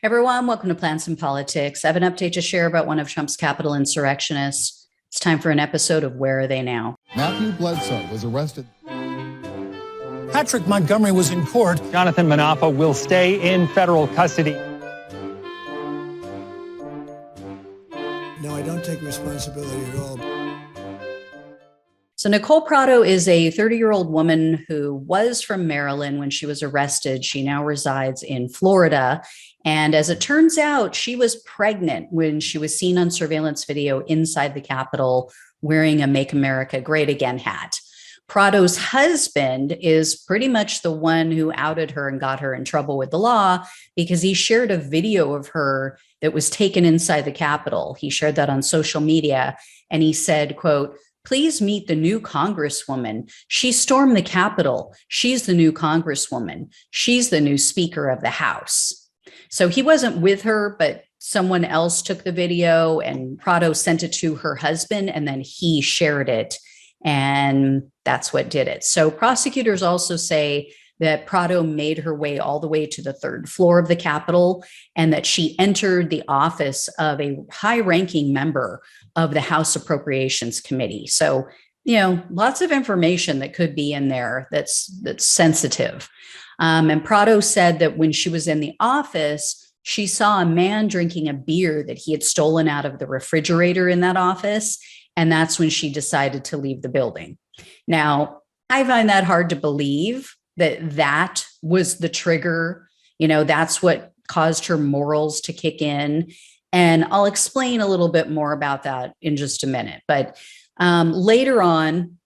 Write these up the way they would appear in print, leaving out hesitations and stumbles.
Everyone, welcome to Plants and Politics. I have an update to share about one of Trump's Capitol insurrectionists. It's time for an episode of Where Are They Now? Matthew Bledsoe was arrested. Patrick Montgomery was in court. Jonathan Manapa will stay in federal custody. No, I don't take responsibility at all. So Nicole Prado is a 30-year-old woman who was from Maryland when she was arrested. She now resides in Florida. And as it turns out, she was pregnant when she was seen on surveillance video inside the Capitol wearing a Make America Great Again hat. Prado's husband is pretty much the one who outed her and got her in trouble with the law because he shared a video of her that was taken inside the Capitol. He shared that on social media and he said, quote, "Please meet the new Congresswoman. She stormed the Capitol. She's the new Congresswoman. She's the new Speaker of the House." So he wasn't with her, but someone else took the video and Prado sent it to her husband and then he shared it. And that's what did it. So prosecutors also say that Prado made her way all the way to the third floor of the Capitol and that she entered the office of a high-ranking member of the House Appropriations Committee. So, lots of information that could be in there that's sensitive. And Prado said that when she was in the office, she saw a man drinking a beer that he had stolen out of the refrigerator in that office. And that's when she decided to leave the building. Now, I find that hard to believe that was the trigger. That's what caused her morals to kick in. And I'll explain a little bit more about that in just a minute. But later on,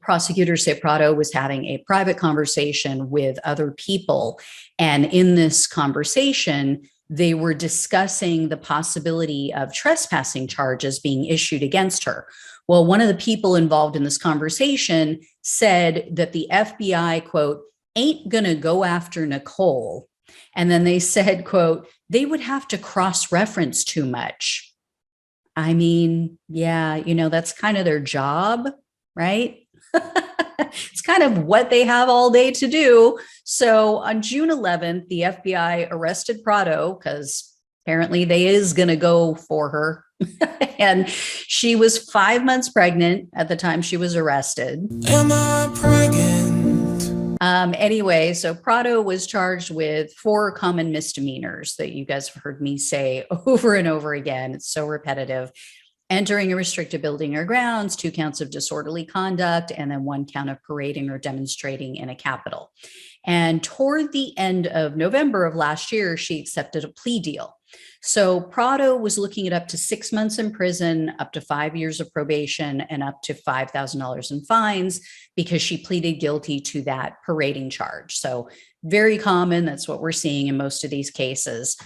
prosecutors say Prado was having a private conversation with other people. And in this conversation, they were discussing the possibility of trespassing charges being issued against her. Well, one of the people involved in this conversation said that the FBI, quote, "ain't gonna go after Nicole." And then they said, quote, "they would have to cross-reference too much." I mean, yeah, that's kind of their job, right? It's kind of what they have all day to do. So on June 11th, the FBI arrested Prado because apparently they is going to go for her. And she was 5 months pregnant at the time she was arrested. Am I pregnant? Anyway, so Prado was charged with 4 common misdemeanors that you guys have heard me say over and over again. It's so repetitive. Entering a restricted building or grounds, 2 counts of disorderly conduct, and then 1 count of parading or demonstrating in a Capitol. And toward the end of November of last year, she accepted a plea deal. So Prado was looking at up to 6 months in prison, up to 5 years of probation, and up to $5,000 in fines because she pleaded guilty to that parading charge. So very common. That's what we're seeing in most of these cases.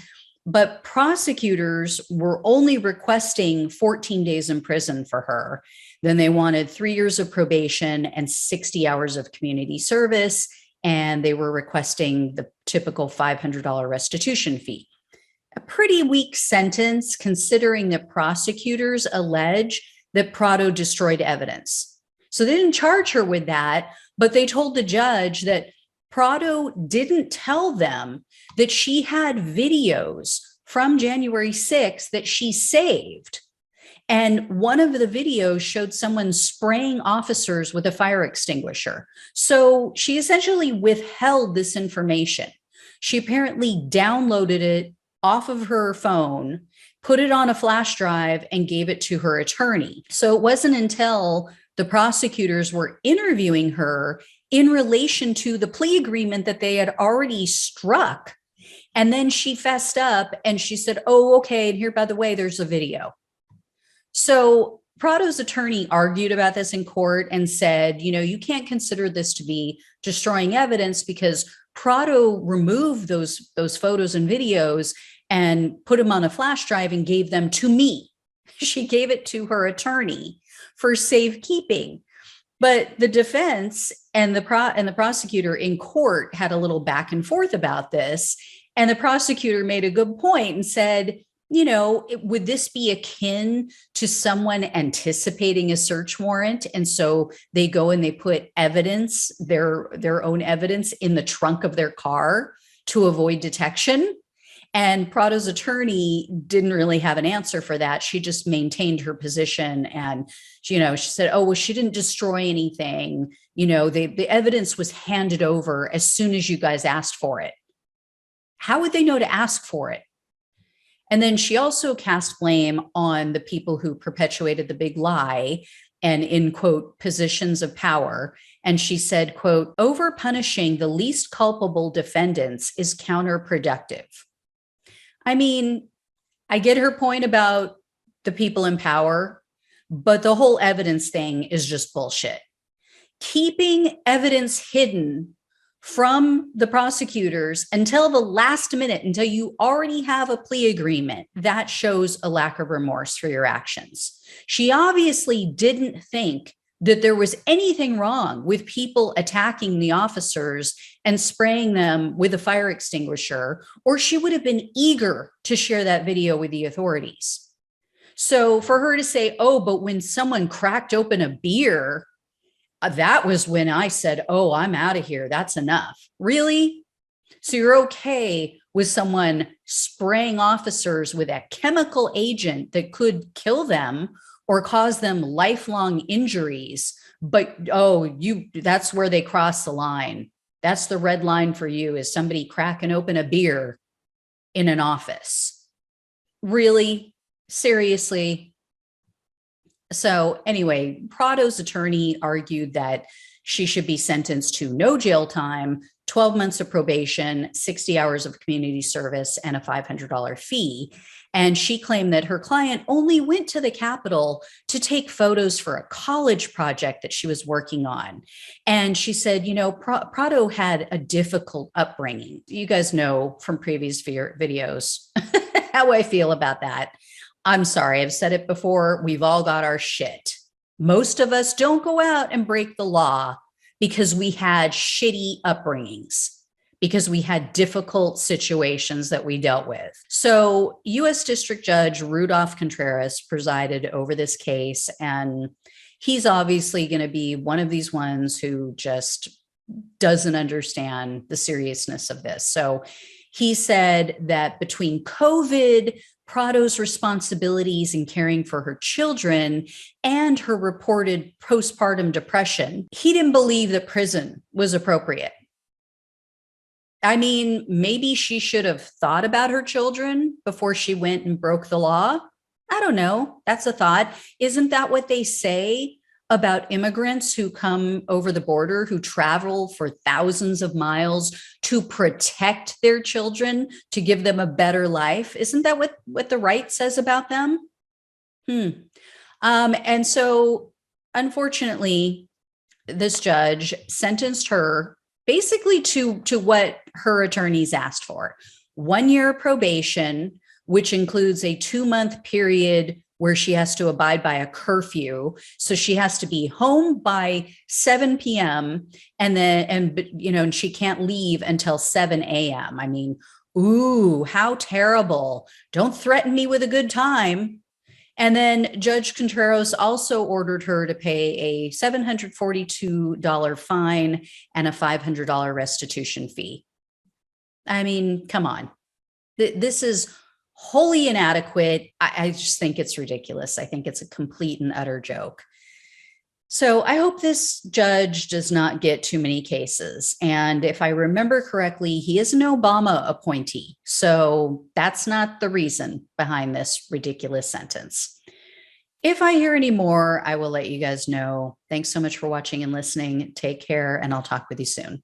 But prosecutors were only requesting 14 days in prison for her. Then they wanted 3 years of probation and 60 hours of community service. And they were requesting the typical $500 restitution fee. A pretty weak sentence considering that prosecutors allege that Prado destroyed evidence. So they didn't charge her with that, but they told the judge that Prado didn't tell them that she had videos from January 6th that she saved. And one of the videos showed someone spraying officers with a fire extinguisher. So she essentially withheld this information. She apparently downloaded it off of her phone, put it on a flash drive, and gave it to her attorney. So it wasn't until the prosecutors were interviewing her in relation to the plea agreement that they had already struck. And then she fessed up and she said, "Oh, okay. And here, by the way, there's a video." So Prado's attorney argued about this in court and said, you can't consider this to be destroying evidence because Prado removed those photos and videos and put them on a flash drive and gave them to me. She gave it to her attorney for safekeeping. But the defense and the prosecutor in court had a little back and forth about this. And the prosecutor made a good point and said, would this be akin to someone anticipating a search warrant? And so they go and they put evidence, their own evidence in the trunk of their car to avoid detection. And Prado's attorney didn't really have an answer for that. She just maintained her position. And, she said, oh, well, she didn't destroy anything. The evidence was handed over as soon as you guys asked for it. How would they know to ask for it? And then she also cast blame on the people who perpetuated the big lie and in, quote, positions of power. And she said, quote, over punishing the least culpable defendants is counterproductive. I mean, I get her point about the people in power, but the whole evidence thing is just bullshit. Keeping evidence hidden from the prosecutors until the last minute, until you already have a plea agreement, that shows a lack of remorse for your actions. She obviously didn't think that there was anything wrong with people attacking the officers and spraying them with a fire extinguisher, or she would have been eager to share that video with the authorities. So for her to say, oh, but when someone cracked open a beer, that was when I said, oh, I'm out of here. That's enough. Really? So you're okay with someone spraying officers with a chemical agent that could kill them or cause them lifelong injuries. But, that's where they cross the line. That's the red line for you, is somebody cracking open a beer in an office. Really? Seriously? So anyway, Prado's attorney argued that she should be sentenced to no jail time, 12 months of probation, 60 hours of community service, and a $500 fee. And she claimed that her client only went to the Capitol to take photos for a college project that she was working on. And she said, Prado had a difficult upbringing. You guys know from previous videos how I feel about that. I'm sorry, I've said it before. We've all got our shit. Most of us don't go out and break the law because we had shitty upbringings, because we had difficult situations that we dealt with. So U.S. District Judge Rudolph Contreras presided over this case, and he's obviously going to be one of these ones who just doesn't understand the seriousness of this. So he said that between COVID, Prado's responsibilities in caring for her children, and her reported postpartum depression, he didn't believe that prison was appropriate. I mean, maybe she should have thought about her children before she went and broke the law. I don't know. That's a thought. Isn't that what they say about immigrants who come over the border, who travel for thousands of miles to protect their children, to give them a better life? Isn't that what the right says about them? And so, unfortunately, this judge sentenced her basically to what her attorneys asked for: 1 year of probation, which includes a 2-month period where she has to abide by a curfew. So she has to be home by 7 p.m. and she can't leave until 7 a.m. I mean, ooh, how terrible. Don't threaten me with a good time. And then Judge Contreras also ordered her to pay a $742 fine and a $500 restitution fee. I mean, come on. This is wholly inadequate. I just think it's ridiculous. I think it's a complete and utter joke. So I hope this judge does not get too many cases. And if I remember correctly, he is an Obama appointee. So that's not the reason behind this ridiculous sentence. If I hear any more, I will let you guys know. Thanks so much for watching and listening. Take care, and I'll talk with you soon.